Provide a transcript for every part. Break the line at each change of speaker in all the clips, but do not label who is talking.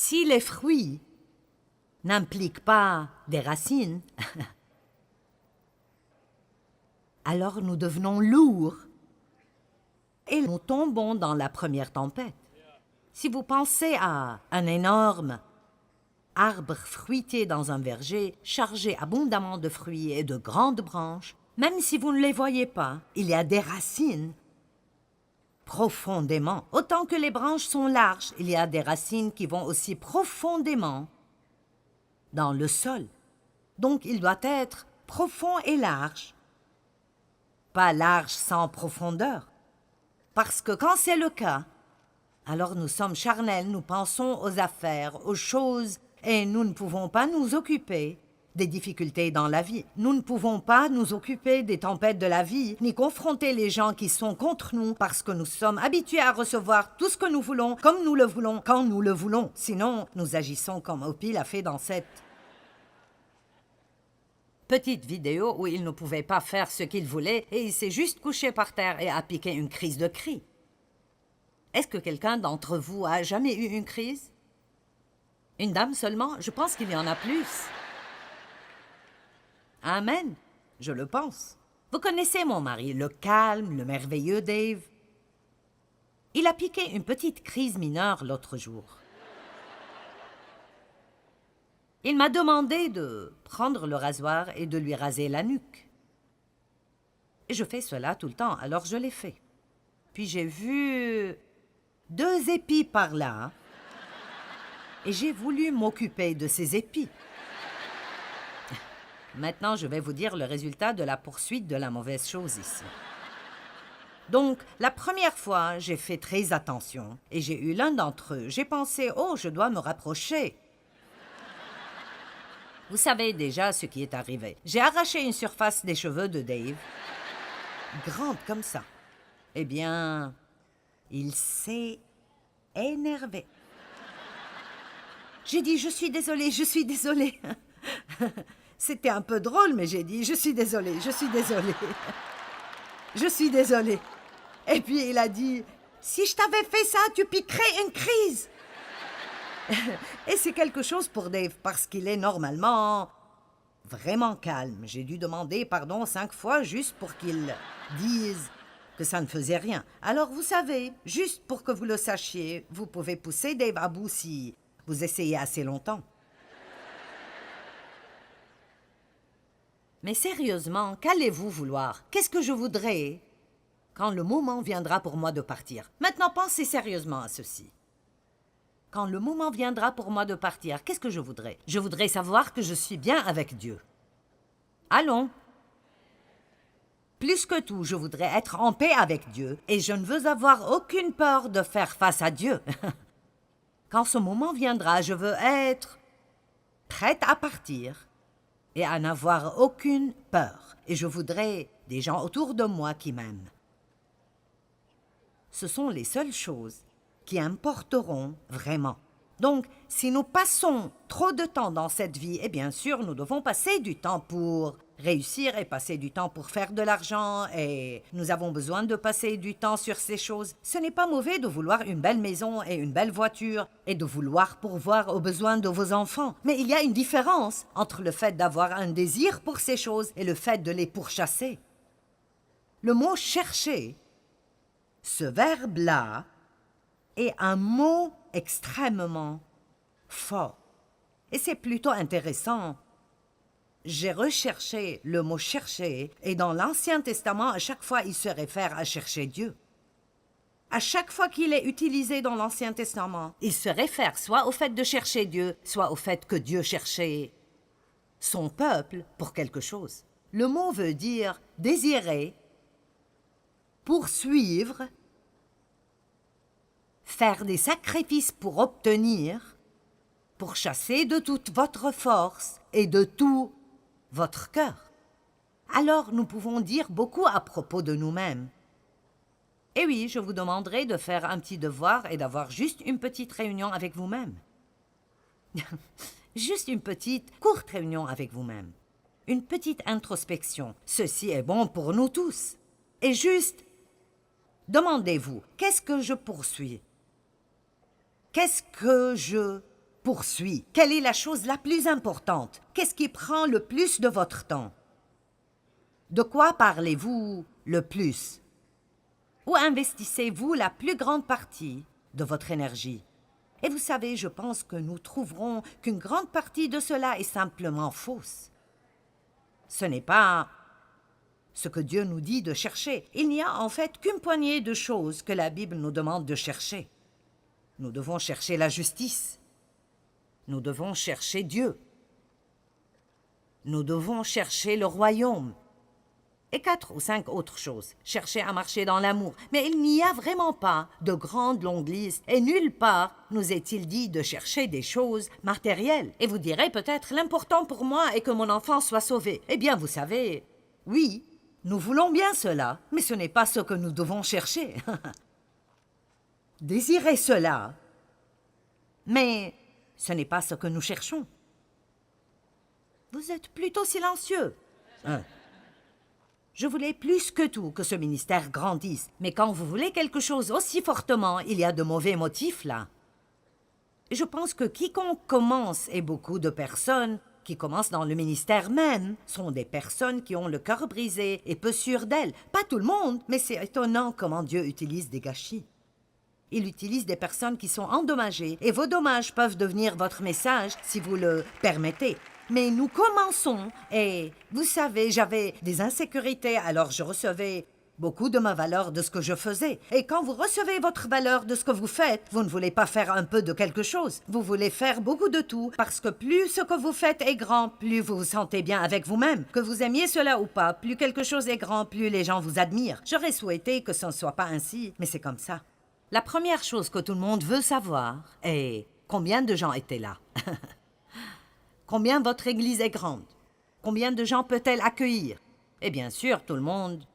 Si les fruits n'impliquent pas des racines, alors nous devenons lourds et nous tombons dans la première tempête. Si vous pensez à un énorme arbre fruitier dans un verger, chargé abondamment de fruits et de grandes branches, même si vous ne les voyez pas, il y a des racines profondément. Autant que les branches sont larges, il y a des racines qui vont aussi profondément dans le sol. Donc il doit être profond et large, pas large sans profondeur. Parce que quand c'est le cas, alors nous sommes charnels, nous pensons aux affaires, aux choses, et nous ne pouvons pas nous occuper des difficultés dans la vie. Nous ne pouvons pas nous occuper des tempêtes de la vie, ni confronter les gens qui sont contre nous, parce que nous sommes habitués à recevoir tout ce que nous voulons, comme nous le voulons, quand nous le voulons. Sinon, nous agissons comme Opie l'a fait dans cette petite vidéo où il ne pouvait pas faire ce qu'il voulait et il s'est juste couché par terre et a piqué une crise de cris. Est-ce que quelqu'un d'entre vous a jamais eu une crise? Une dame seulement? Je pense qu'il y en a plus. Amen, je le pense. Vous connaissez mon mari, le calme, le merveilleux Dave. Il a piqué une petite crise mineure l'autre jour. Il m'a demandé de prendre le rasoir et de lui raser la nuque. Et je fais cela tout le temps, alors je l'ai fait. Puis j'ai vu 2 épis par là, et j'ai voulu m'occuper de ces épis. Maintenant, je vais vous dire le résultat de la poursuite de la mauvaise chose ici. Donc, la première fois, j'ai fait très attention, et j'ai eu l'un d'entre eux. J'ai pensé, oh, je dois me rapprocher. Vous savez déjà ce qui est arrivé. J'ai arraché une surface des cheveux de Dave, grande comme ça. Eh bien, il s'est énervé. J'ai dit, je suis désolée, je suis désolée. C'était un peu drôle, mais j'ai dit, je suis désolée, je suis désolée. Je suis désolée. Et puis il a dit, si je t'avais fait ça, tu piquerais une crise. Et c'est quelque chose pour Dave, parce qu'il est normalement vraiment calme. J'ai dû demander pardon 5 fois juste pour qu'il dise que ça ne faisait rien. Alors vous savez, juste pour que vous le sachiez, vous pouvez pousser Dave à bout si vous essayez assez longtemps. Mais sérieusement, qu'allez-vous vouloir? Qu'est-ce que je voudrais quand le moment viendra pour moi de partir? Maintenant, pensez sérieusement à ceci. Quand le moment viendra pour moi de partir, qu'est-ce que je voudrais? Je voudrais savoir que je suis bien avec Dieu. Allons. Plus que tout, je voudrais être en paix avec Dieu et je ne veux avoir aucune peur de faire face à Dieu. Quand ce moment viendra, je veux être prête à partir et à n'avoir aucune peur. Et je voudrais des gens autour de moi qui m'aiment. Ce sont les seules choses qui importeront vraiment. Donc, si nous passons trop de temps dans cette vie, et bien sûr, nous devons passer du temps pour réussir et passer du temps pour faire de l'argent, et nous avons besoin de passer du temps sur ces choses. Ce n'est pas mauvais de vouloir une belle maison et une belle voiture, et de vouloir pourvoir aux besoins de vos enfants. Mais il y a une différence entre le fait d'avoir un désir pour ces choses et le fait de les pourchasser. Le mot « chercher », ce verbe-là, est un mot extrêmement fort. Et c'est plutôt intéressant. J'ai recherché le mot « chercher » et dans l'Ancien Testament, à chaque fois, il se réfère à chercher Dieu. À chaque fois qu'il est utilisé dans l'Ancien Testament, il se réfère soit au fait de chercher Dieu, soit au fait que Dieu cherchait son peuple pour quelque chose. Le mot veut dire désirer, poursuivre, faire des sacrifices pour obtenir, pour chasser de toute votre force et de tout votre cœur. Alors nous pouvons dire beaucoup à propos de nous-mêmes. Et oui, je vous demanderai de faire un petit devoir et d'avoir juste une petite réunion avec vous-même. Juste une petite, courte réunion avec vous-même. Une petite introspection. Ceci est bon pour nous tous. Et juste, demandez-vous, qu'est-ce que je poursuis? Qu'est-ce que je poursuit? Quelle est la chose la plus importante? Qu'est-ce qui prend le plus de votre temps? De quoi parlez-vous le plus? Où investissez-vous la plus grande partie de votre énergie? Et vous savez, je pense que nous trouverons qu'une grande partie de cela est simplement fausse. Ce n'est pas ce que Dieu nous dit de chercher. Il n'y a en fait qu'une poignée de choses que la Bible nous demande de chercher. Nous devons chercher la justice. Nous devons chercher Dieu. Nous devons chercher le royaume. Et 4 ou 5 autres choses. Chercher à marcher dans l'amour. Mais il n'y a vraiment pas de grande longue liste. Et nulle part nous est-il dit de chercher des choses matérielles. Et vous direz peut-être, l'important pour moi est que mon enfant soit sauvé. Eh bien, vous savez, oui, nous voulons bien cela, mais ce n'est pas ce que nous devons chercher. Désirer cela, mais ce n'est pas ce que nous cherchons. Vous êtes plutôt silencieux. Je voulais plus que tout que ce ministère grandisse, mais quand vous voulez quelque chose aussi fortement, il y a de mauvais motifs là. Et je pense que quiconque commence, et beaucoup de personnes qui commencent dans le ministère même, sont des personnes qui ont le cœur brisé et peu sûres d'elles. Pas tout le monde, mais c'est étonnant comment Dieu utilise des gâchis. Il utilise des personnes qui sont endommagées, et vos dommages peuvent devenir votre message si vous le permettez. Mais nous commençons, et vous savez, j'avais des insécurités, alors je recevais beaucoup de ma valeur de ce que je faisais. Et quand vous recevez votre valeur de ce que vous faites, vous ne voulez pas faire un peu de quelque chose. Vous voulez faire beaucoup de tout, parce que plus ce que vous faites est grand, plus vous vous sentez bien avec vous-même. Que vous aimiez cela ou pas, plus quelque chose est grand, plus les gens vous admirent. J'aurais souhaité que ce ne soit pas ainsi, mais c'est comme ça. La première chose que tout le monde veut savoir est combien de gens étaient là. Combien votre église est grande? Combien de gens peut-elle accueillir? Et bien sûr, tout le monde.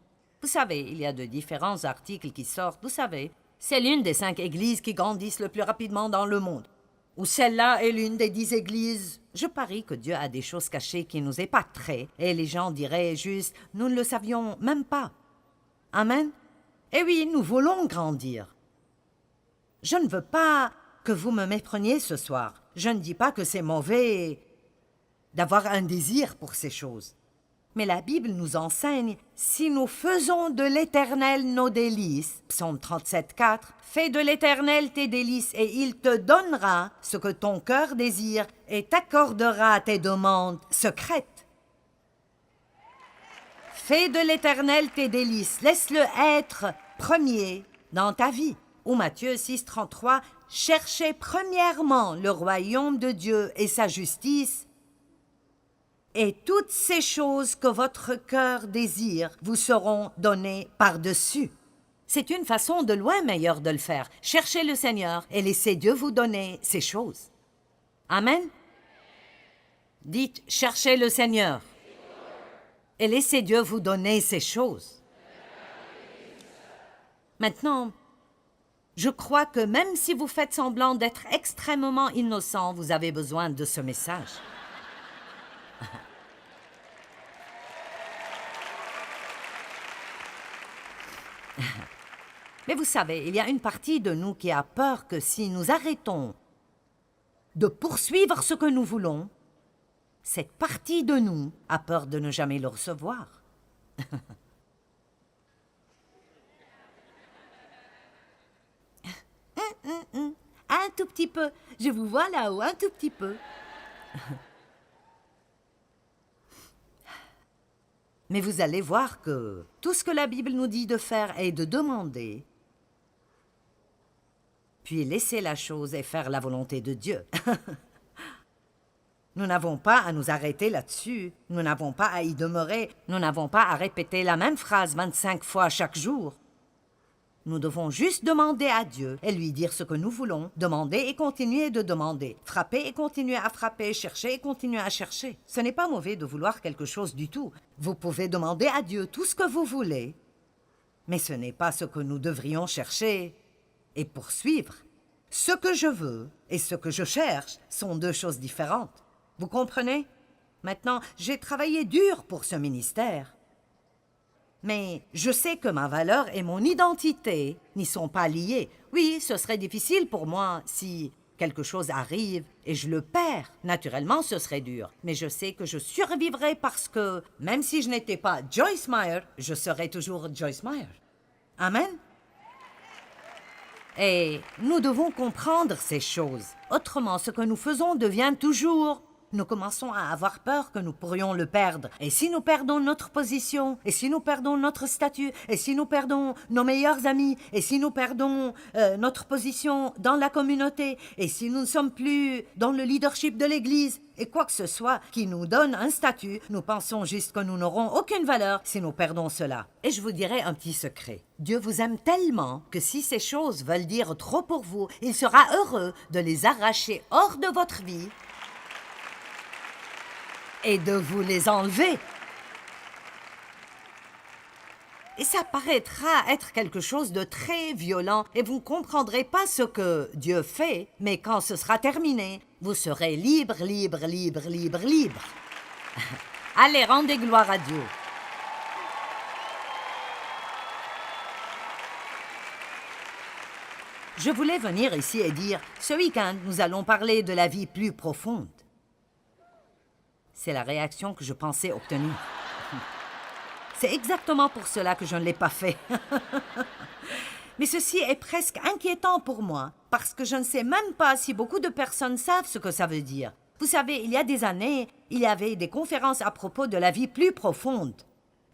Vous savez, il y a de différents articles qui sortent, vous savez. C'est l'une des 5 églises qui grandissent le plus rapidement dans le monde. Ou celle-là est l'une des 10 églises. Je parie que Dieu a des choses cachées qui nous épateraient. Et les gens diraient juste, nous ne le savions même pas. Amen? Eh oui, nous voulons grandir. Je ne veux pas que vous me mépreniez ce soir. Je ne dis pas que c'est mauvais d'avoir un désir pour ces choses. Mais la Bible nous enseigne, si nous faisons de l'Éternel nos délices, Psaume 37,4, fais de l'Éternel tes délices et il te donnera ce que ton cœur désire et t'accordera tes demandes secrètes. Fais de l'Éternel tes délices, laisse-le être premier dans ta vie. Ou Matthieu 6,33, cherchez premièrement le royaume de Dieu et sa justice, et toutes ces choses que votre cœur désire vous seront données par-dessus. C'est une façon de loin meilleure de le faire. Cherchez le Seigneur et laissez Dieu vous donner ces choses. Amen. Dites, cherchez le Seigneur et laissez Dieu vous donner ces choses. Maintenant, je crois que même si vous faites semblant d'être extrêmement innocent, vous avez besoin de ce message. Mais vous savez, il y a une partie de nous qui a peur que si nous arrêtons de poursuivre ce que nous voulons, cette partie de nous a peur de ne jamais le recevoir. Un tout petit peu. Je vous vois là-haut, un tout petit peu. Mais vous allez voir que tout ce que la Bible nous dit de faire est de demander, puis laisser la chose et faire la volonté de Dieu. Nous n'avons pas à nous arrêter là-dessus. Nous n'avons pas à y demeurer. Nous n'avons pas à répéter la même phrase 25 fois chaque jour. Nous devons juste demander à Dieu et lui dire ce que nous voulons, demander et continuer de demander, frapper et continuer à frapper, chercher et continuer à chercher. Ce n'est pas mauvais de vouloir quelque chose du tout. Vous pouvez demander à Dieu tout ce que vous voulez, mais ce n'est pas ce que nous devrions chercher et poursuivre. Ce que je veux et ce que je cherche sont 2 choses différentes. Vous comprenez? Maintenant, j'ai travaillé dur pour ce ministère. Mais je sais que ma valeur et mon identité n'y sont pas liées. Oui, ce serait difficile pour moi si quelque chose arrive et je le perds, naturellement ce serait dur. Mais je sais que je survivrai parce que, même si je n'étais pas Joyce Meyer, je serai toujours Joyce Meyer. Amen. Et nous devons comprendre ces choses. Autrement, ce que nous faisons devient toujours... Nous commençons à avoir peur que nous pourrions le perdre. Et si nous perdons notre position, et si nous perdons notre statut, et si nous perdons nos meilleurs amis, et si nous perdons notre position dans la communauté, et si nous ne sommes plus dans le leadership de l'Église, et quoi que ce soit qui nous donne un statut, nous pensons juste que nous n'aurons aucune valeur si nous perdons cela. Et je vous dirai un petit secret. Dieu vous aime tellement que si ces choses veulent dire trop pour vous, il sera heureux de les arracher hors de votre vie et de vous les enlever. Et ça paraîtra être quelque chose de très violent et vous ne comprendrez pas ce que Dieu fait, mais quand ce sera terminé, vous serez libre, libre, libre, libre, libre. Allez, rendez gloire à Dieu. Je voulais venir ici et dire, ce week-end, nous allons parler de la vie plus profonde. C'est la réaction que je pensais obtenir. C'est exactement pour cela que je ne l'ai pas fait. Mais ceci est presque inquiétant pour moi, parce que je ne sais même pas si beaucoup de personnes savent ce que ça veut dire. Vous savez, il y a des années, il y avait des conférences à propos de la vie plus profonde.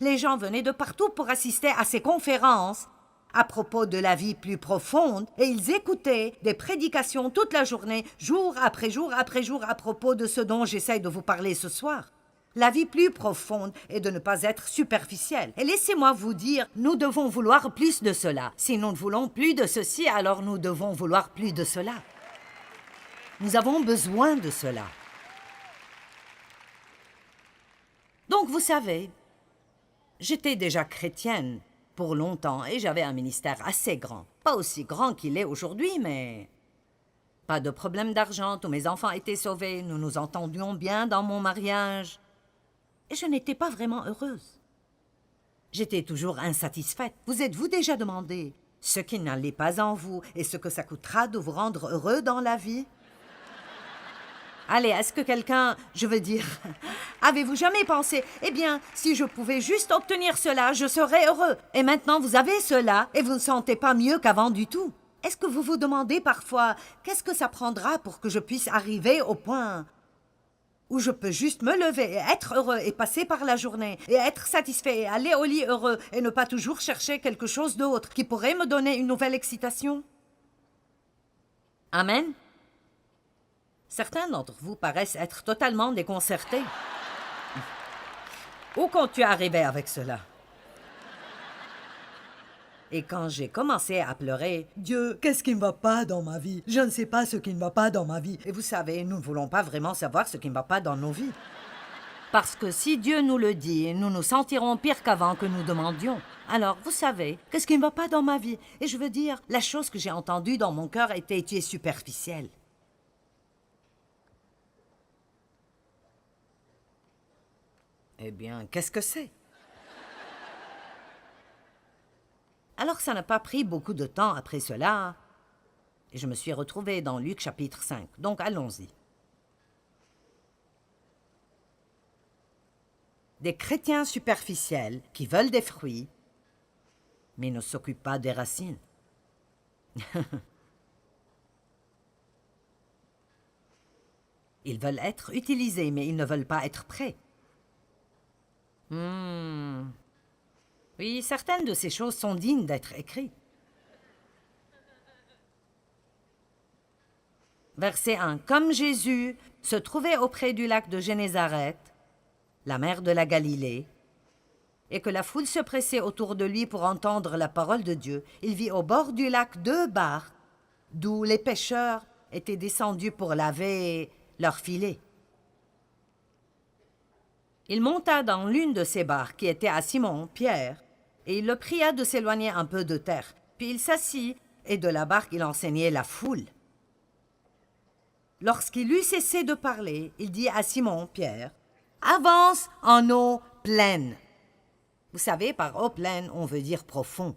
Les gens venaient de partout pour assister à ces conférences à propos de la vie plus profonde, et ils écoutaient des prédications toute la journée, jour après jour après jour, à propos de ce dont j'essaye de vous parler ce soir. La vie plus profonde est de ne pas être superficielle. Et laissez-moi vous dire, nous devons vouloir plus de cela. Si nous ne voulons plus de ceci, alors nous devons vouloir plus de cela. Nous avons besoin de cela. Donc, vous savez, j'étais déjà chrétienne pour longtemps et j'avais un ministère assez grand. Pas aussi grand qu'il est aujourd'hui, mais... Pas de problème d'argent, tous mes enfants étaient sauvés, nous nous entendions bien dans mon mariage. Et je n'étais pas vraiment heureuse. J'étais toujours insatisfaite. Vous êtes-vous déjà demandé ce qui n'allait pas en vous et ce que ça coûtera de vous rendre heureux dans la vie? Allez, est-ce que quelqu'un, je veux dire, avez-vous jamais pensé, eh bien, si je pouvais juste obtenir cela, je serais heureux. Et maintenant, vous avez cela et vous ne sentez pas mieux qu'avant du tout. Est-ce que vous vous demandez parfois, qu'est-ce que ça prendra pour que je puisse arriver au point où je peux juste me lever et être heureux et passer par la journée et être satisfait et aller au lit heureux et ne pas toujours chercher quelque chose d'autre qui pourrait me donner une nouvelle excitation? Amen. Certains d'entre vous paraissent être totalement déconcertés. Où comptes-tu arriver avec cela? Et quand j'ai commencé à pleurer, « Dieu, qu'est-ce qui ne va pas dans ma vie? Je ne sais pas ce qui ne va pas dans ma vie. » Et vous savez, nous ne voulons pas vraiment savoir ce qui ne va pas dans nos vies. Parce que si Dieu nous le dit, nous nous sentirons pire qu'avant que nous demandions. Alors, vous savez, qu'est-ce qui ne va pas dans ma vie? Et je veux dire, la chose que j'ai entendue dans mon cœur était « Tu es superficielle. » Eh bien, qu'est-ce que c'est? Alors, ça n'a pas pris beaucoup de temps après cela, et je me suis retrouvée dans Luc chapitre 5. Donc, allons-y. Des chrétiens superficiels qui veulent des fruits, mais ne s'occupent pas des racines. Ils veulent être utilisés, mais ils ne veulent pas être prêts. Oui, certaines de ces choses sont dignes d'être écrites. Verset 1. Comme Jésus se trouvait auprès du lac de Génézareth, la mer de la Galilée, et que la foule se pressait autour de lui pour entendre la parole de Dieu, il vit au bord du lac 2 barques, d'où les pêcheurs étaient descendus pour laver leurs filets. Il monta dans l'une de ces barques qui était à Simon, Pierre, et il le pria de s'éloigner un peu de terre. Puis il s'assit, et de la barque il enseignait la foule. Lorsqu'il eut cessé de parler, il dit à Simon, Pierre, « Avance en eau pleine. » Vous savez, par eau pleine, on veut dire profond.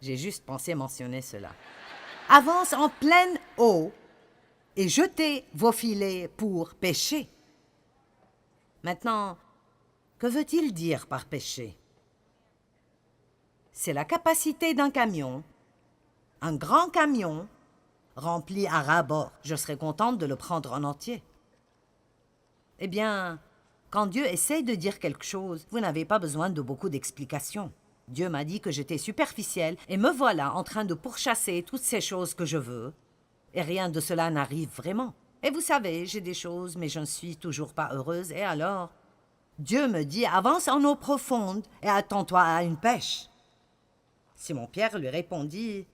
J'ai juste pensé mentionner cela. Avance en pleine eau et jetez vos filets pour pêcher. Maintenant, que veut-il dire par pêcher? C'est la capacité d'un camion, un grand camion, rempli à ras-bord. Je serais contente de le prendre en entier. Eh bien, quand Dieu essaie de dire quelque chose, vous n'avez pas besoin de beaucoup d'explications. Dieu m'a dit que j'étais superficielle et me voilà en train de pourchasser toutes ces choses que je veux. Et rien de cela n'arrive vraiment. Et vous savez, j'ai des choses, mais je ne suis toujours pas heureuse. Et alors, Dieu me dit, avance en eau profonde et attends-toi à une pêche. Simon-Pierre lui répondit,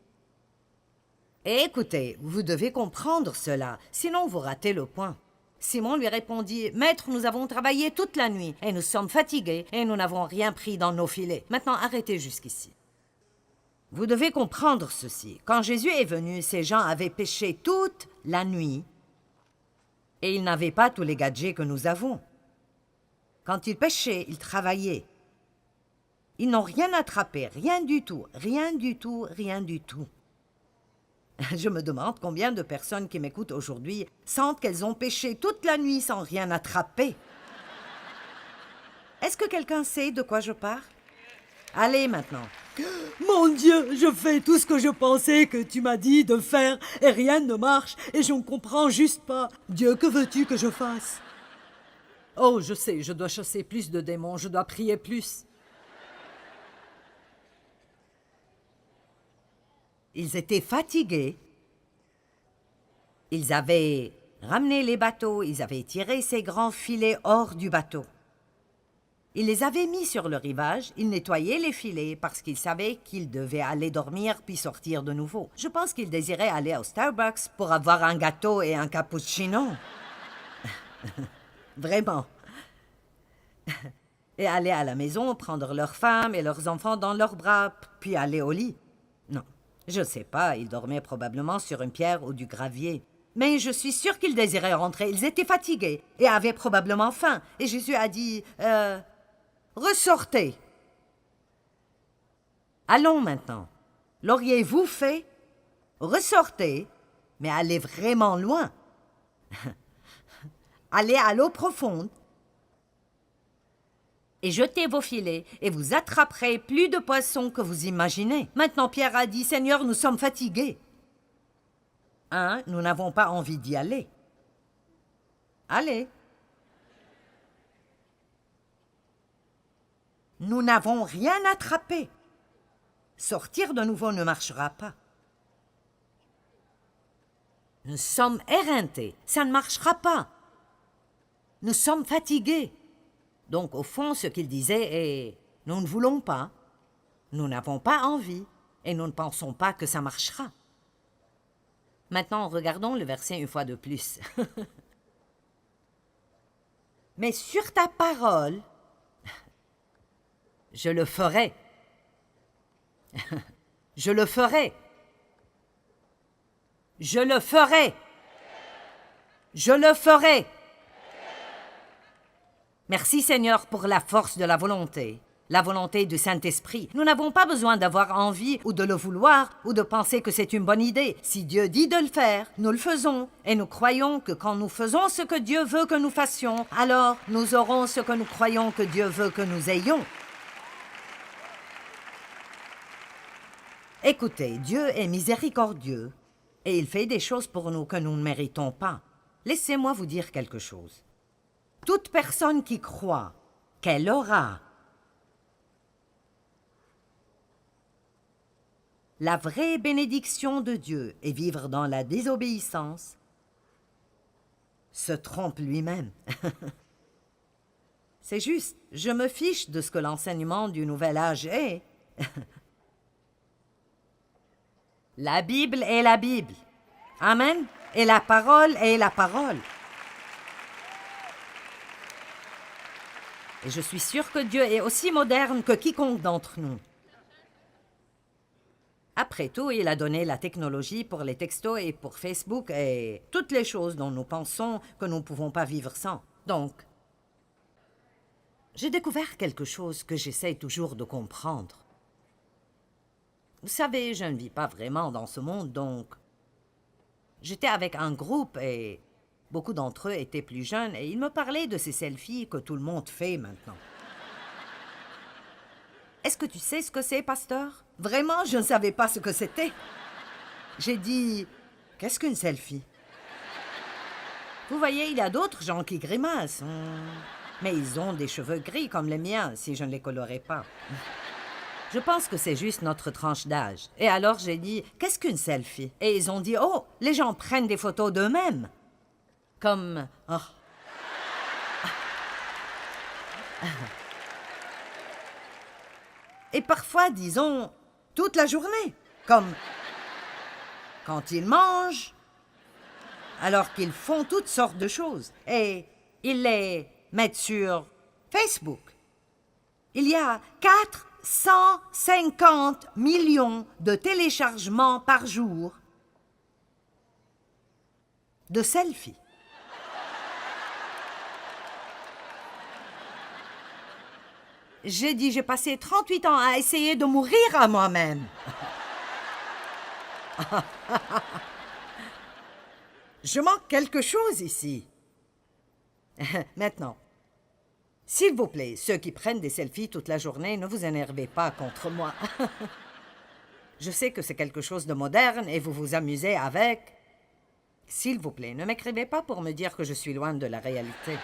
écoutez, vous devez comprendre cela, sinon vous ratez le point. Simon lui répondit, Maître, nous avons travaillé toute la nuit et nous sommes fatigués et nous n'avons rien pris dans nos filets. Maintenant, arrêtez jusqu'ici. Vous devez comprendre ceci. Quand Jésus est venu, ces gens avaient pêché toute la nuit et ils n'avaient pas tous les gadgets que nous avons. Quand ils pêchaient, ils travaillaient. Ils n'ont rien attrapé, rien du tout, rien du tout, rien du tout. Je me demande combien de personnes qui m'écoutent aujourd'hui sentent qu'elles ont pêché toute la nuit sans rien attraper. Est-ce que quelqu'un sait de quoi je parle? Allez maintenant.
Mon Dieu, je fais tout ce que je pensais que tu m'as dit de faire et rien ne marche et je ne comprends juste pas. Dieu, que veux-tu que je fasse?
Oh, je sais, je dois chasser plus de démons, je dois prier plus.
Ils étaient fatigués. Ils avaient ramené les bateaux, ils avaient tiré ces grands filets hors du bateau. Ils les avaient mis sur le rivage, ils nettoyaient les filets parce qu'ils savaient qu'ils devaient aller dormir puis sortir de nouveau. Je pense qu'ils désiraient aller au Starbucks pour avoir un gâteau et un cappuccino. Vraiment. Et aller à la maison, prendre leurs femmes et leurs enfants dans leurs bras, puis aller au lit. Non, je ne sais pas, ils dormaient probablement sur une pierre ou du gravier. Mais je suis sûre qu'ils désiraient rentrer. Ils étaient fatigués et avaient probablement faim. Et Jésus a dit, ressortez. Allons maintenant. L'auriez-vous fait? Ressortez, mais allez vraiment loin. Allez à l'eau profonde et jetez vos filets, et vous attraperez plus de poissons que vous imaginez. Maintenant, Pierre a dit, Seigneur, nous sommes fatigués. Nous n'avons pas envie d'y aller. Allez. Nous n'avons rien attrapé. Sortir de nouveau ne marchera pas. Nous sommes éreintés, ça ne marchera pas. Nous sommes fatigués. Donc, au fond, ce qu'il disait est « Nous ne voulons pas, nous n'avons pas envie, et nous ne pensons pas que ça marchera. » Maintenant, regardons le verset une fois de plus. « Mais sur ta parole, je le ferai. Je le ferai. Je le ferai. Je le ferai. » Merci Seigneur pour la force de la volonté du Saint-Esprit. Nous n'avons pas besoin d'avoir envie ou de le vouloir ou de penser que c'est une bonne idée. Si Dieu dit de le faire, nous le faisons. Et nous croyons que quand nous faisons ce que Dieu veut que nous fassions, alors nous aurons ce que nous croyons que Dieu veut que nous ayons. Écoutez, Dieu est miséricordieux et il fait des choses pour nous que nous ne méritons pas. Laissez-moi vous dire quelque chose. Toute personne qui croit qu'elle aura la vraie bénédiction de Dieu et vivre dans la désobéissance se trompe lui-même. C'est juste, je me fiche de ce que l'enseignement du nouvel âge est. La Bible est la Bible. Amen. Et la parole est la parole. Et je suis sûre que Dieu est aussi moderne que quiconque d'entre nous. Après tout, il a donné la technologie pour les textos et pour Facebook et toutes les choses dont nous pensons que nous ne pouvons pas vivre sans. Donc, j'ai découvert quelque chose que j'essaie toujours de comprendre. Vous savez, je ne vis pas vraiment dans ce monde, donc... J'étais avec un groupe et beaucoup d'entre eux étaient plus jeunes et ils me parlaient de ces selfies que tout le monde fait maintenant. Est-ce que tu sais ce que c'est, pasteur? Vraiment, je ne savais pas ce que c'était. J'ai dit, qu'est-ce qu'une selfie? Vous voyez, il y a d'autres gens qui grimacent. Mais ils ont des cheveux gris comme les miens, si je ne les colorais pas. Je pense que c'est juste notre tranche d'âge. Et alors j'ai dit, qu'est-ce qu'une selfie? Et ils ont dit, oh, les gens prennent des photos d'eux-mêmes. Comme... oh. Et parfois, disons, toute la journée. Comme quand ils mangent, alors qu'ils font toutes sortes de choses. Et ils les mettent sur Facebook. Il y a 450 millions de téléchargements par jour de selfies. J'ai dit, j'ai passé 38 ans à essayer de mourir à moi-même. Je manque quelque chose ici. Maintenant, s'il vous plaît, ceux qui prennent des selfies toute la journée, ne vous énervez pas contre moi. Je sais que c'est quelque chose de moderne et vous vous amusez avec. S'il vous plaît, ne m'écrivez pas pour me dire que je suis loin de la réalité.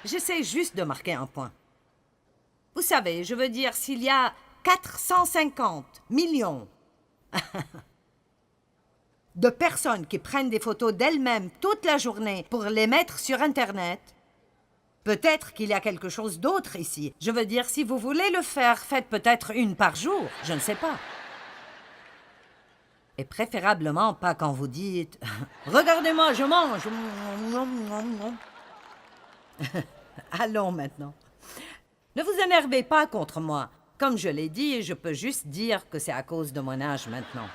J'essaie juste de marquer un point. Vous savez, je veux dire, s'il y a 450 millions de personnes qui prennent des photos d'elles-mêmes toute la journée pour les mettre sur Internet, peut-être qu'il y a quelque chose d'autre ici. Je veux dire, si vous voulez le faire, faites peut-être une par jour, je ne sais pas. Et préférablement pas quand vous dites « Regardez-moi, je mange !» Allons maintenant. Ne vous énervez pas contre moi. Comme je l'ai dit, je peux juste dire que c'est à cause de mon âge maintenant.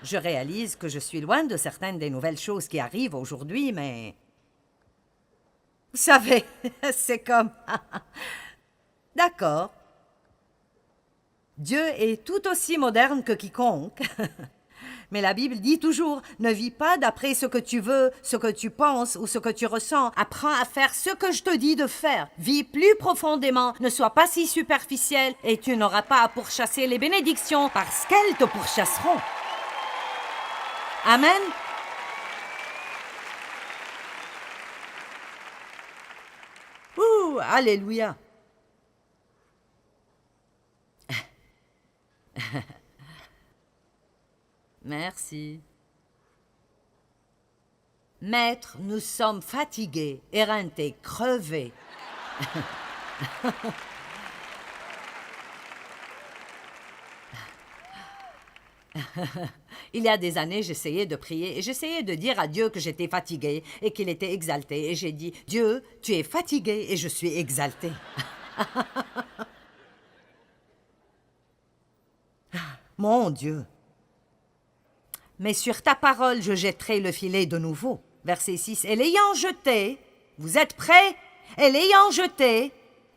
Je réalise que je suis loin de certaines des nouvelles choses qui arrivent aujourd'hui, mais... Vous savez, c'est comme... D'accord. Dieu est tout aussi moderne que quiconque. Mais la Bible dit toujours, ne vis pas d'après ce que tu veux, ce que tu penses ou ce que tu ressens. Apprends à faire ce que je te dis de faire. Vis plus profondément, ne sois pas si superficiel et tu n'auras pas à pourchasser les bénédictions parce qu'elles te pourchasseront. Amen. Ouh, alléluia. Merci. Maître, nous sommes fatigués, éreintés, crevés. Il y a des années, j'essayais de prier et j'essayais de dire à Dieu que j'étais fatiguée et qu'il était exalté. Et j'ai dit, Dieu, tu es fatigué et je suis exalté. Mon Dieu. Mais sur ta parole, je jetterai le filet de nouveau. Verset 6. Et l'ayant jeté, vous êtes prêts? Et l'ayant jeté,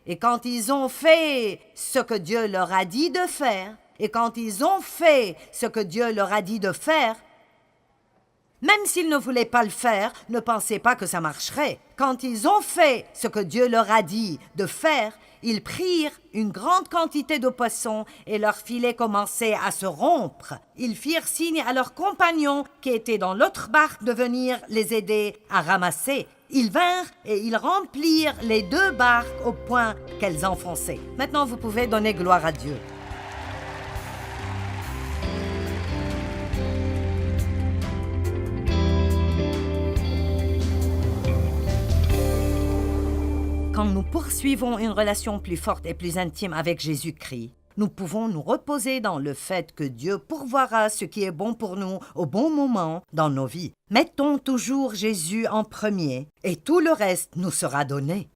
et quand ils ont fait ce que Dieu leur a dit de faire, et quand ils ont fait ce que Dieu leur a dit de faire, même s'ils ne voulaient pas le faire, ne pensez pas que ça marcherait. Quand ils ont fait ce que Dieu leur a dit de faire, ils prirent une grande quantité de poissons et leur filet commençait à se rompre. Ils firent signe à leurs compagnons qui étaient dans l'autre barque de venir les aider à ramasser. Ils vinrent et ils remplirent les deux barques au point qu'elles enfonçaient. Maintenant, vous pouvez donner gloire à Dieu. Quand nous poursuivons une relation plus forte et plus intime avec Jésus-Christ, nous pouvons nous reposer dans le fait que Dieu pourvoira ce qui est bon pour nous au bon moment dans nos vies. Mettons toujours Jésus en premier et tout le reste nous sera donné.